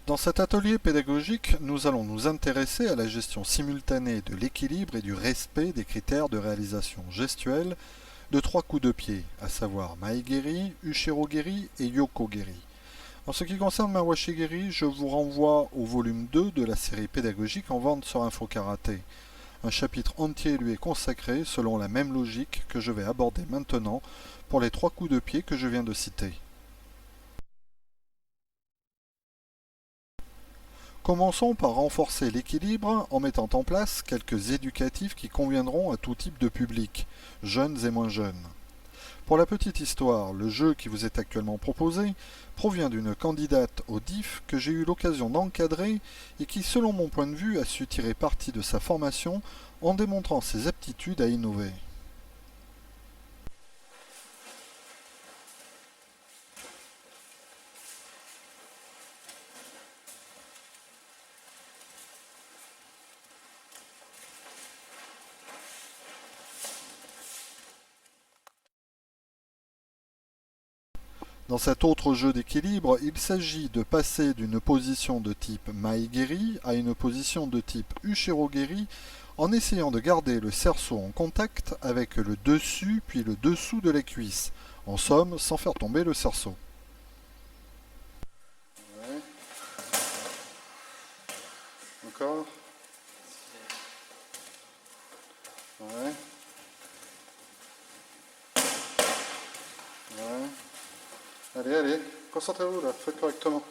Dans cet atelier pédagogique, nous allons nous intéresser à la gestion simultanée de l'équilibre et du respect des critères de réalisation gestuelle de trois coups de pied, à savoir Mae-geri, Ushiro-geri et Yoko-geri. En ce qui concerne Mawashi-geri, je vous renvoie au volume 2 de la série pédagogique en vente sur Info Karaté. Un chapitre entier lui est consacré selon la même logique que je vais aborder maintenant pour les trois coups de pied que je viens de citer. Commençons par renforcer l'équilibre en mettant en place quelques éducatifs qui conviendront à tout type de public, jeunes et moins jeunes. Pour la petite histoire, le jeu qui vous est actuellement proposé provient d'une candidate au DIF que j'ai eu l'occasion d'encadrer et qui, selon mon point de vue, a su tirer parti de sa formation en démontrant ses aptitudes à innover. Dans cet autre jeu d'équilibre, il s'agit de passer d'une position de type Mae-geri à une position de type Ushiro-geri en essayant de garder le cerceau en contact avec le dessus puis le dessous de la cuisse, en somme sans faire tomber le cerceau. Ouais. Encore. Ouais. Ouais. Allez, allez, concentrez-vous là, faites correctement.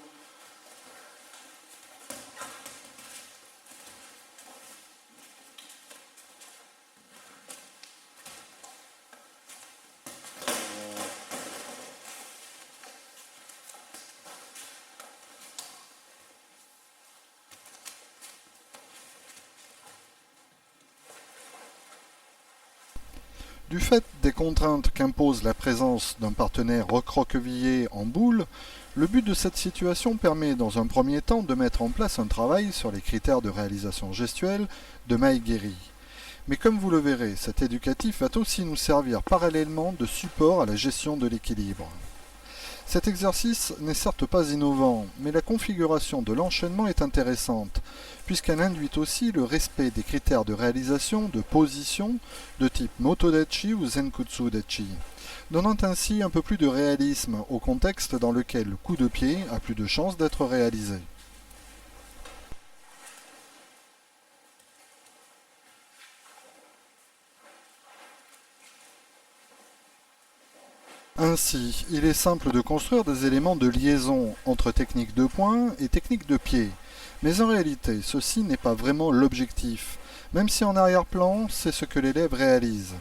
Du fait des contraintes qu'impose la présence d'un partenaire recroquevillé en boule, le but de cette situation permet dans un premier temps de mettre en place un travail sur les critères de réalisation gestuelle de Mae-geri. Mais comme vous le verrez, cet éducatif va aussi nous servir parallèlement de support à la gestion de l'équilibre. Cet exercice n'est certes pas innovant, mais la configuration de l'enchaînement est intéressante, puisqu'elle induit aussi le respect des critères de réalisation de position de type Motodachi ou Zenkutsu-dachi, donnant ainsi un peu plus de réalisme au contexte dans lequel le coup de pied a plus de chances d'être réalisé. Ainsi, il est simple de construire des éléments de liaison entre technique de poing et technique de pied. Mais en réalité, ceci n'est pas vraiment l'objectif, même si en arrière-plan, c'est ce que l'élève réalise.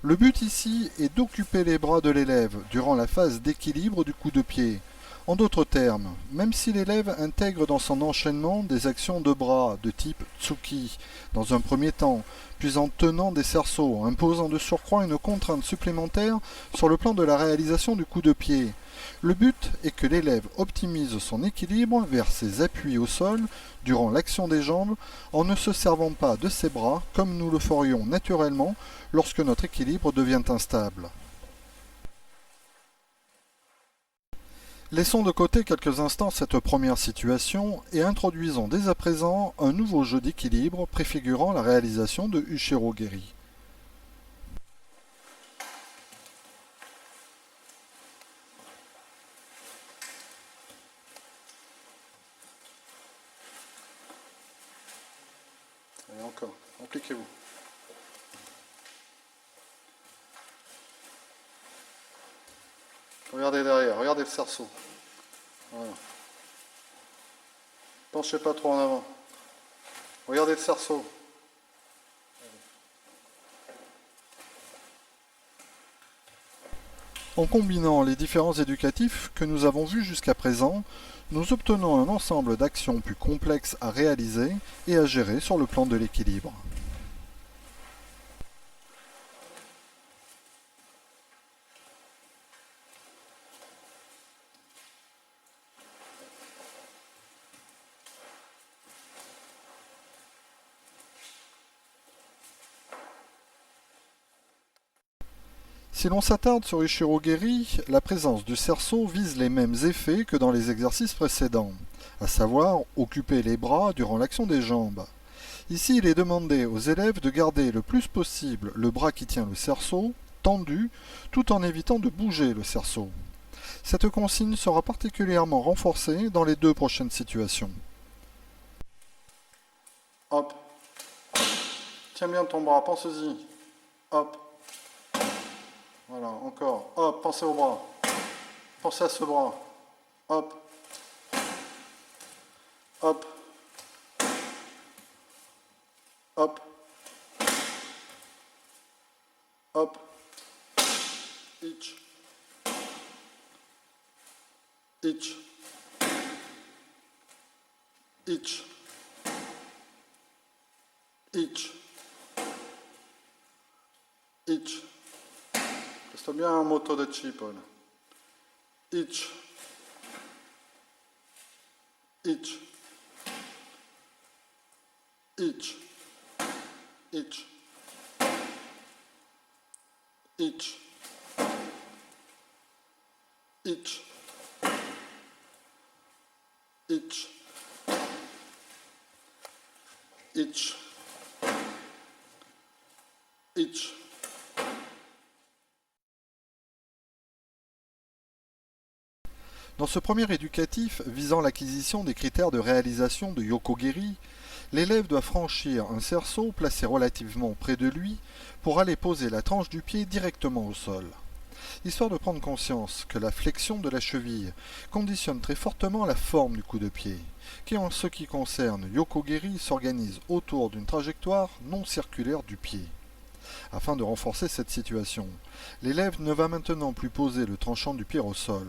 Le but ici est d'occuper les bras de l'élève durant la phase d'équilibre du coup de pied. En d'autres termes, même si l'élève intègre dans son enchaînement des actions de bras de type tsuki dans un premier temps, puis en tenant des cerceaux, imposant de surcroît une contrainte supplémentaire sur le plan de la réalisation du coup de pied. Le but est que l'élève optimise son équilibre vers ses appuis au sol durant l'action des jambes en ne se servant pas de ses bras comme nous le ferions naturellement lorsque notre équilibre devient instable. Laissons de côté quelques instants cette première situation et introduisons dès à présent un nouveau jeu d'équilibre préfigurant la réalisation de Ushiro-geri. Allez, encore, impliquez-vous. Regardez derrière, regardez le cerceau. Voilà. Penchez pas trop en avant. Regardez le cerceau. En combinant les différents éducatifs que nous avons vus jusqu'à présent, nous obtenons un ensemble d'actions plus complexes à réaliser et à gérer sur le plan de l'équilibre. Si l'on s'attarde sur Ushiro-geri, la présence du cerceau vise les mêmes effets que dans les exercices précédents, à à savoir occuper les bras durant l'action des jambes. Ici, il est demandé aux élèves de garder le plus possible le bras qui tient le cerceau tendu, tout en évitant de bouger le cerceau. Cette consigne sera particulièrement renforcée dans les 2 prochaines situations. Hop. Tiens bien ton bras, pense-y. Hop. Voilà, encore. Hop, pensez au bras. Pensez à ce bras. Hop. Hop. Hop. Hop. Itch. Itch. Itch. Itch. Itch. Questo bien un moto de chipol. Itch. Itch. Itch. Itch. Itch. Itch. Itch. Itch. Itch. Dans ce premier éducatif visant l'acquisition des critères de réalisation de Yokogiri, l'élève doit franchir un cerceau placé relativement près de lui pour aller poser la tranche du pied directement au sol. Histoire de prendre conscience que la flexion de la cheville conditionne très fortement la forme du coup de pied, qui en ce qui concerne Yokogiri s'organise autour d'une trajectoire non circulaire du pied. Afin de renforcer cette situation, l'élève ne va maintenant plus poser le tranchant du pied au sol,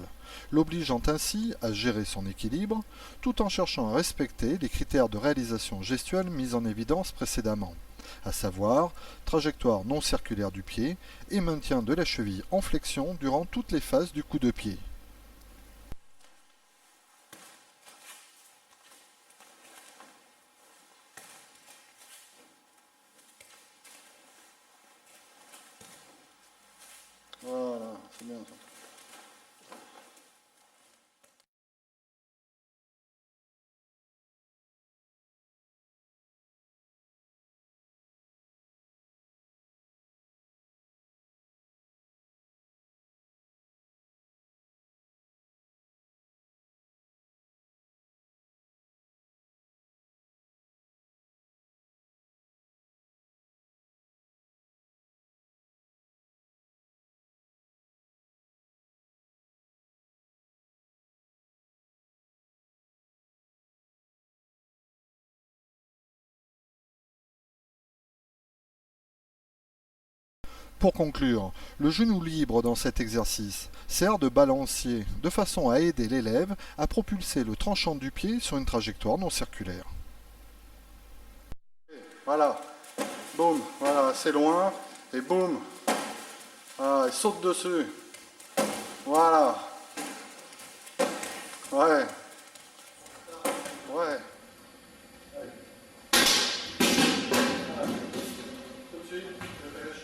l'obligeant ainsi à gérer son équilibre, tout en cherchant à respecter les critères de réalisation gestuelle mis en évidence précédemment, à savoir trajectoire non circulaire du pied et maintien de la cheville en flexion durant toutes les phases du coup de pied. Voilà, c'est bien ça. Pour conclure, le genou libre dans cet exercice sert de balancier de façon à aider l'élève à propulser le tranchant du pied sur une trajectoire non circulaire. Voilà, boum, voilà, c'est loin, et boum, voilà, et saute dessus, voilà, ouais, ouais. Tout de suite, je pêche.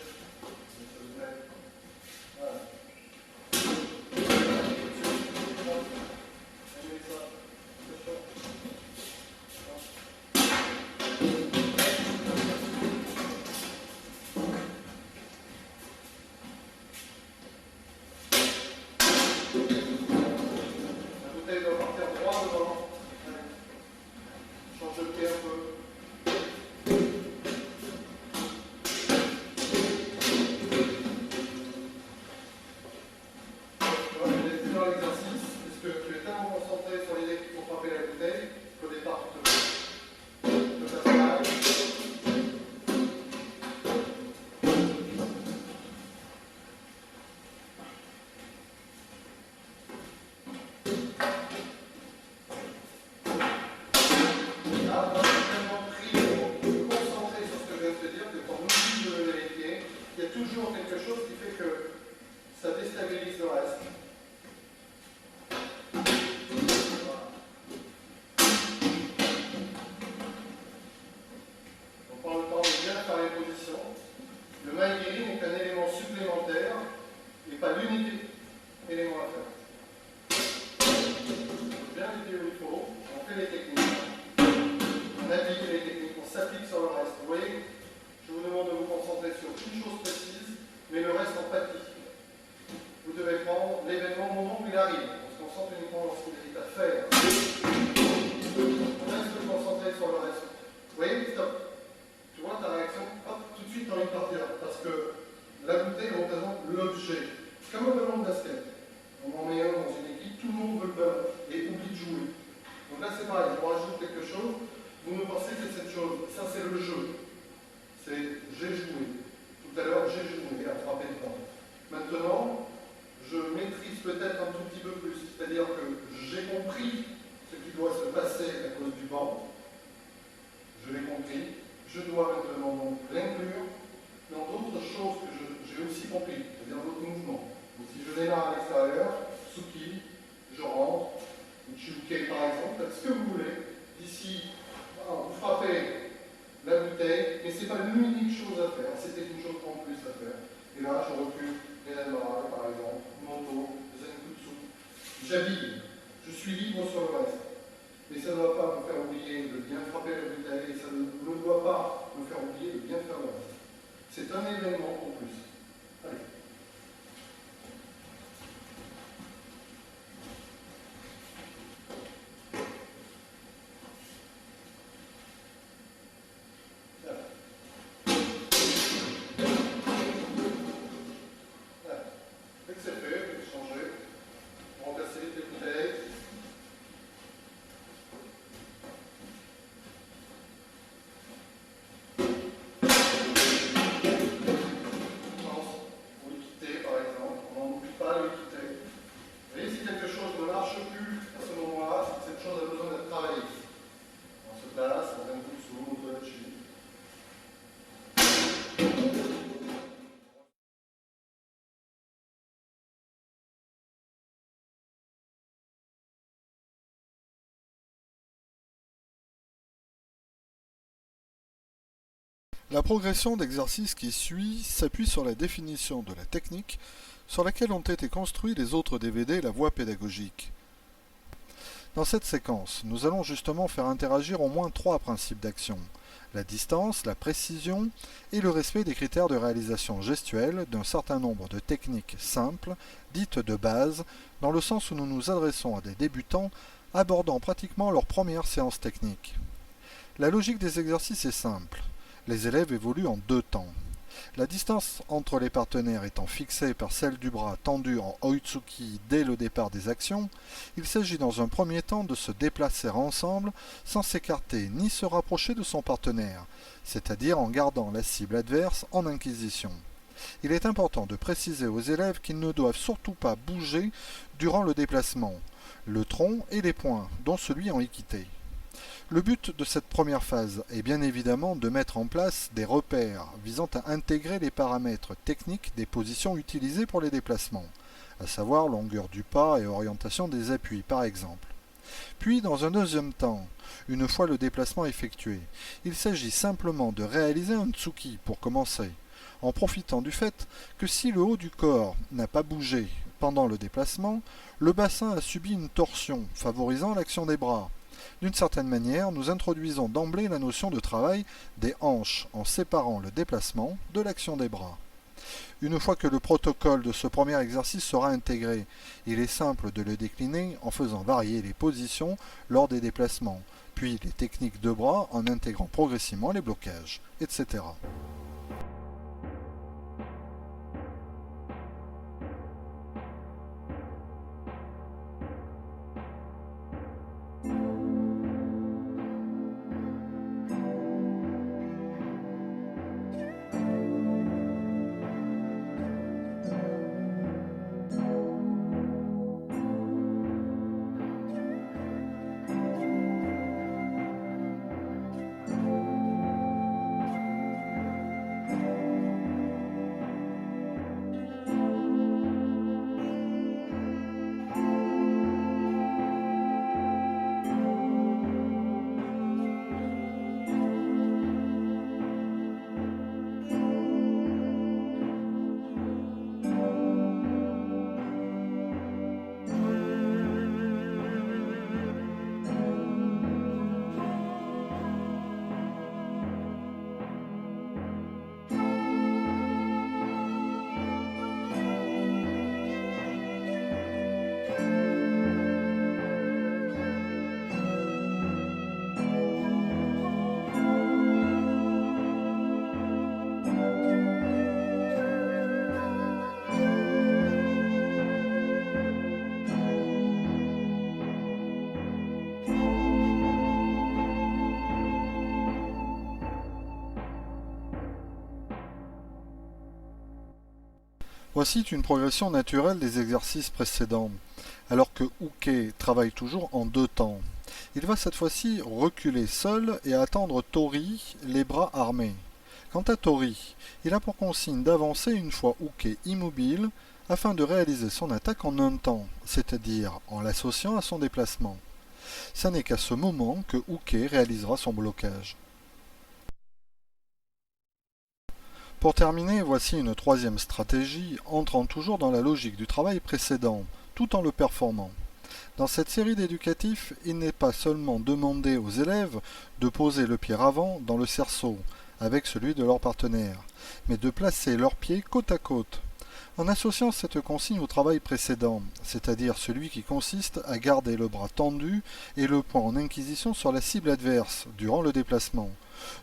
Toujours quelque chose qui fait que ça déstabilise le reste. Voilà. On prend le temps de bien faire les positions. Le maigiri n'est qu'un élément supplémentaire et pas l'unique élément à faire. On pose bien les pieds où il faut, on fait les une chose précise, mais le reste en pâtit. Vous devez prendre l'événement au moment où il arrive. On se concentre uniquement lorsqu'il est à faire. On reste concentré sur le reste. Vous voyez, stop. Tu vois ta réaction, hop, tout de suite tu as envie de partir. Parce que la bouteille représente l'objet. Comme un ballon de basket. On en met un dans une équipe, tout le monde veut le ballon et oublie de jouer. Donc là c'est pareil, je vous rajoute quelque chose, vous me pensez que c'est cette chose, ça c'est le jeu. C'est j'ai joué. Tout à l'heure j'ai joué à frapper le temps. Maintenant, je maîtrise peut-être un tout petit peu plus, c'est-à-dire que j'ai compris ce qui doit se passer à cause du banc. Je l'ai compris, je dois maintenant donc l'inclure dans d'autres choses que j'ai aussi compris, c'est-à-dire d'autres mouvements. Donc, si je démarre à l'extérieur, Tsuki, je rentre, Uchiuke par exemple, faites ce que vous voulez. D'ici, vous frappez la bouteille, mais ce n'est pas l'unique chose à faire, c'était une chose en plus à faire. Et là, je recule, Renamara par exemple, Moto, Zenkutsu. J'habille, je suis libre sur le reste. Mais ça ne doit pas me faire oublier de bien frapper la bouteille, et ça ne doit pas me faire oublier de bien faire le reste. C'est un événement en plus. Allez. Dès que c'est fait, vous changez, vous remplacez les bouteilles. Pour le quitter, par exemple, on n'en oublie pas de le quitter. Vous voyez, si quelque chose ne marche plus à ce moment-là, c'est que cette chose a besoin d'être travaillée. On se place, on vient tout sous, on doit dessus. La progression d'exercice qui suit s'appuie sur la définition de la technique sur laquelle ont été construits les autres DVD et la voie pédagogique. Dans cette séquence, nous allons justement faire interagir au moins 3 principes d'action: la distance, la précision et le respect des critères de réalisation gestuelle d'un certain nombre de techniques simples, dites de base, dans le sens où nous nous adressons à des débutants abordant pratiquement leur première séance technique. La logique des exercices est simple. Les élèves évoluent en 2 temps. La distance entre les partenaires étant fixée par celle du bras tendu en Oitsuki dès le départ des actions, il s'agit dans un premier temps de se déplacer ensemble sans s'écarter ni se rapprocher de son partenaire, c'est-à-dire en gardant la cible adverse en inquisition. Il est important de préciser aux élèves qu'ils ne doivent surtout pas bouger durant le déplacement, le tronc et les poings, dont celui en équité. Le but de cette première phase est bien évidemment de mettre en place des repères visant à intégrer les paramètres techniques des positions utilisées pour les déplacements, à savoir longueur du pas et orientation des appuis par exemple. Puis, dans un deuxième temps, une fois le déplacement effectué, il s'agit simplement de réaliser un tsuki pour commencer, en profitant du fait que si le haut du corps n'a pas bougé pendant le déplacement, le bassin a subi une torsion favorisant l'action des bras. D'une certaine manière, nous introduisons d'emblée la notion de travail des hanches en séparant le déplacement de l'action des bras. Une fois que le protocole de ce premier exercice sera intégré, il est simple de le décliner en faisant varier les positions lors des déplacements, puis les techniques de bras en intégrant progressivement les blocages, etc. Voici une progression naturelle des exercices précédents, alors que Uke travaille toujours en deux temps. Il va cette fois-ci reculer seul et attendre Tori, les bras armés. Quant à Tori, il a pour consigne d'avancer une fois Uke immobile afin de réaliser son attaque en un temps, c'est-à-dire en l'associant à son déplacement. Ce n'est qu'à ce moment que Uke réalisera son blocage. Pour terminer, voici une troisième stratégie entrant toujours dans la logique du travail précédent, tout en le performant. Dans cette série d'éducatifs, il n'est pas seulement demandé aux élèves de poser le pied avant dans le cerceau, avec celui de leur partenaire, mais de placer leurs pieds côte à côte. En associant cette consigne au travail précédent, c'est-à-dire celui qui consiste à garder le bras tendu et le poing en inquisition sur la cible adverse durant le déplacement,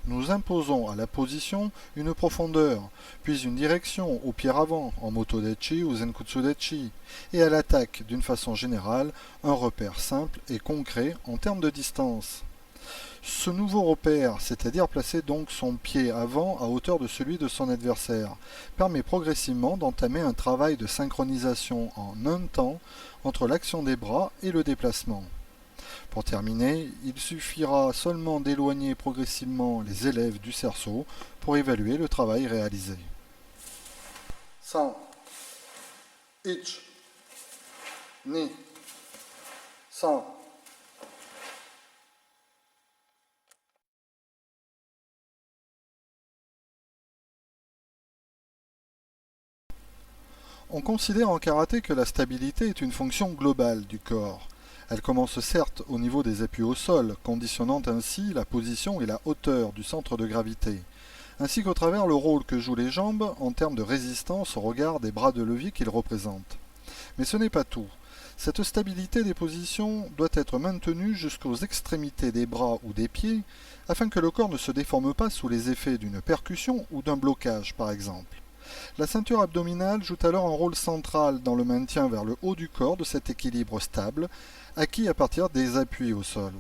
nous imposons à la position une profondeur, puis une direction au pied avant en motodachi ou zenkutsudachi, et à l'attaque d'une façon générale un repère simple et concret en termes de distance. Ce nouveau repère, c'est-à-dire placer donc son pied avant à hauteur de celui de son adversaire, permet progressivement d'entamer un travail de synchronisation en un temps entre l'action des bras et le déplacement. Pour terminer, il suffira seulement d'éloigner progressivement les élèves du cerceau pour évaluer le travail réalisé. 3, 1, 2, 3. On considère en karaté que la stabilité est une fonction globale du corps. Elle commence certes au niveau des appuis au sol, conditionnant ainsi la position et la hauteur du centre de gravité, ainsi qu'au travers le rôle que jouent les jambes en termes de résistance au regard des bras de levier qu'ils représentent. Mais ce n'est pas tout. Cette stabilité des positions doit être maintenue jusqu'aux extrémités des bras ou des pieds, afin que le corps ne se déforme pas sous les effets d'une percussion ou d'un blocage, par exemple. La ceinture abdominale joue alors un rôle central dans le maintien vers le haut du corps de cet équilibre stable, acquis à partir des appuis au sol.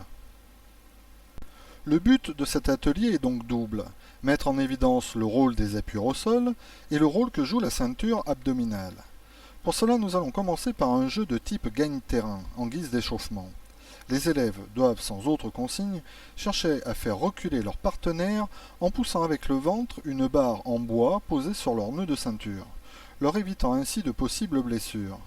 Le but de cet atelier est donc double, mettre en évidence le rôle des appuis au sol et le rôle que joue la ceinture abdominale. Pour cela, nous allons commencer par un jeu de type gagne-terrain, en guise d'échauffement. Les élèves doivent, sans autre consigne, chercher à faire reculer leur partenaire en poussant avec le ventre une barre en bois posée sur leur nœud de ceinture, leur évitant ainsi de possibles blessures.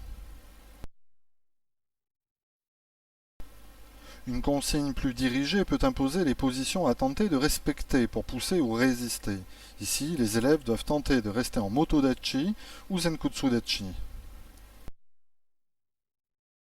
Une consigne plus dirigée peut imposer les positions à tenter de respecter pour pousser ou résister. Ici, les élèves doivent tenter de rester en motodachi ou zenkutsudachi.